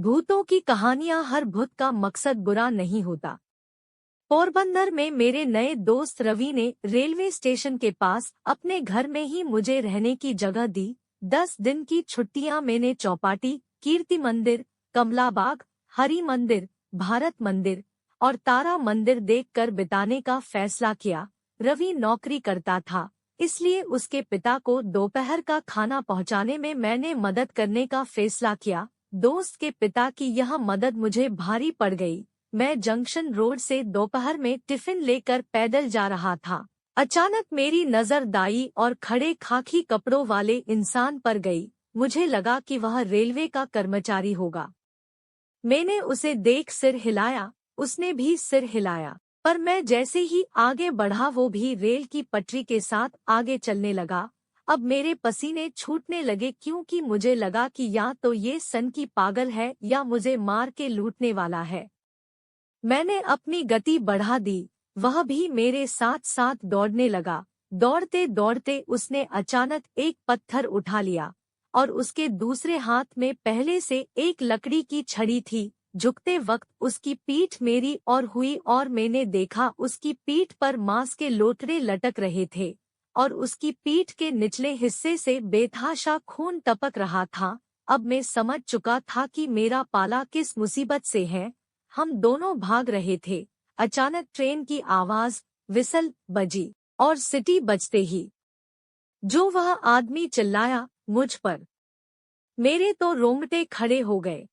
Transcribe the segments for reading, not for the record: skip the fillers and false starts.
भूतों की कहानियां। हर भूत का मकसद बुरा नहीं होता। पोरबंदर में मेरे नए दोस्त रवि ने रेलवे स्टेशन के पास अपने घर में ही मुझे रहने की जगह दी। 10 दिन की छुट्टियां मैंने चौपाटी, कीर्ति मंदिर, कमलाबाग, हरि मंदिर, भारत मंदिर और तारा मंदिर देखकर बिताने का फैसला किया। रवि नौकरी करता था, इसलिए उसके पिता को दोपहर का खाना पहुंचाने में मैंने मदद करने का फैसला किया। दोस्त के पिता की यह मदद मुझे भारी पड़ गई। मैं जंक्शन रोड से दोपहर में टिफिन लेकर पैदल जा रहा था। अचानक मेरी नजर दाई और खड़े खाकी कपड़ों वाले इंसान पर गई। मुझे लगा कि वह रेलवे का कर्मचारी होगा। मैंने उसे देख सिर हिलाया, उसने भी सिर हिलाया, पर मैं जैसे ही आगे बढ़ा वो भी रेल की पटरी के साथ आगे चलने लगा। अब मेरे पसीने छूटने लगे क्योंकि मुझे लगा कि या तो ये सनकी पागल है या मुझे मार के लूटने वाला है। मैंने अपनी गति बढ़ा दी, वह भी मेरे साथ साथ दौड़ने लगा। दौड़ते दौड़ते उसने अचानक एक पत्थर उठा लिया और उसके दूसरे हाथ में पहले से एक लकड़ी की छड़ी थी। झुकते वक्त उसकी पीठ मेरी ओर हुई और मैंने देखा उसकी पीठ पर मांस के लोटड़े लटक रहे थे और उसकी पीठ के निचले हिस्से से बेतहाशा खून टपक रहा था। अब मैं समझ चुका था कि मेरा पाला किस मुसीबत से है। हम दोनों भाग रहे थे। अचानक ट्रेन की आवाज, विसल बजी और सिटी बजते ही जो वह आदमी चिल्लाया मुझ पर, मेरे तो रोंगटे खड़े हो गए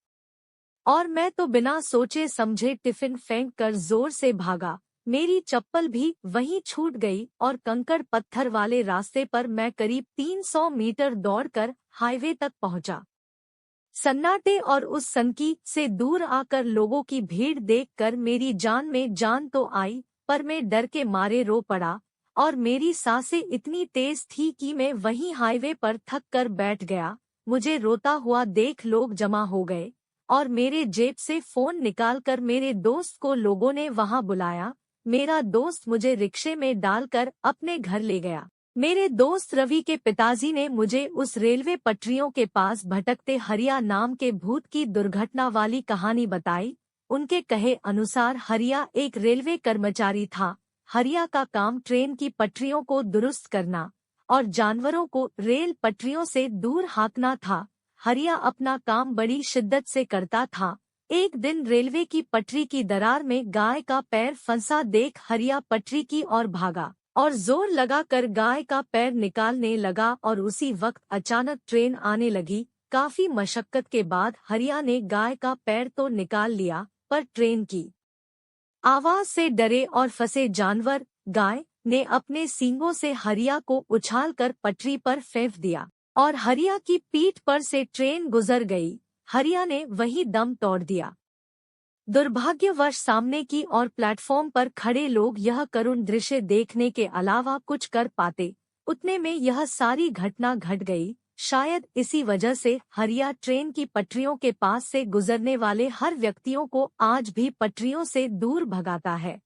और मैं तो बिना सोचे समझे टिफिन फेंक कर जोर से भागा। मेरी चप्पल भी वहीं छूट गई और कंकड़ पत्थर वाले रास्ते पर मैं करीब 300 मीटर दौड़कर हाईवे तक पहुंचा। सन्नाटे और उस सनकी से दूर आकर लोगों की भीड़ देखकर मेरी जान में जान तो आई, पर मैं डर के मारे रो पड़ा और मेरी सांसें इतनी तेज थी कि मैं वहीं हाईवे पर थक कर बैठ गया। मुझे रोता हुआ देख लोग जमा हो गए और मेरे जेब से फोन निकालकर मेरे दोस्त को लोगों ने वहां बुलाया। मेरा दोस्त मुझे रिक्शे में डालकर अपने घर ले गया। मेरे दोस्त रवि के पिताजी ने मुझे उस रेलवे पटरियों के पास भटकते हरिया नाम के भूत की दुर्घटना वाली कहानी बताई। उनके कहे अनुसार हरिया एक रेलवे कर्मचारी था। हरिया का काम ट्रेन की पटरियों को दुरुस्त करना और जानवरों को रेल पटरियों से दूर हाँकना था। हरिया अपना काम बड़ी शिद्दत से करता था। एक दिन रेलवे की पटरी की दरार में गाय का पैर फंसा देख हरिया पटरी की ओर भागा और जोर लगाकर गाय का पैर निकालने लगा और उसी वक्त अचानक ट्रेन आने लगी। काफी मशक्कत के बाद हरिया ने गाय का पैर तो निकाल लिया, पर ट्रेन की आवाज से डरे और फंसे जानवर गाय ने अपने सींगों से हरिया को उछालकर पटरी पर फेंक दिया और हरिया की पीठ पर से ट्रेन गुजर गई। हरिया ने वही दम तोड़ दिया। दुर्भाग्यवश सामने की और प्लेटफॉर्म पर खड़े लोग यह करुण दृश्य देखने के अलावा कुछ कर पाते उतने में यह सारी घटना घट गई। शायद इसी वजह से हरिया ट्रेन की पटरियों के पास से गुजरने वाले हर व्यक्तियों को आज भी पटरियों से दूर भगाता है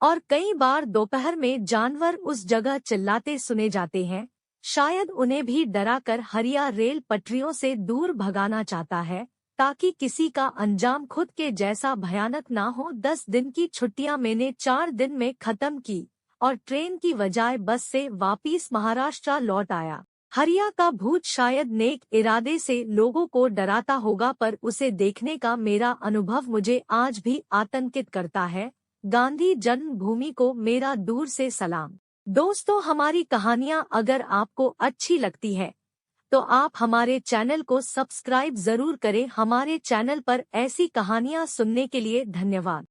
और कई बार दोपहर में जानवर उस जगह चिल्लाते सुने जाते हैं। शायद उन्हें भी डराकर हरिया रेल पटरियों से दूर भगाना चाहता है ताकि किसी का अंजाम खुद के जैसा भयानक ना हो। 10 दिन की छुट्टियां मैंने 4 दिन में खत्म की और ट्रेन की बजाय बस से वापिस महाराष्ट्र लौट आया। हरिया का भूत शायद नेक इरादे से लोगों को डराता होगा, पर उसे देखने का मेरा अनुभव मुझे आज भी आतंकित करता है। गांधी जन्मभूमि को मेरा दूर से सलाम। दोस्तों, हमारी कहानियां अगर आपको अच्छी लगती है तो आप हमारे चैनल को सब्सक्राइब जरूर करें। हमारे चैनल पर ऐसी कहानियां सुनने के लिए धन्यवाद।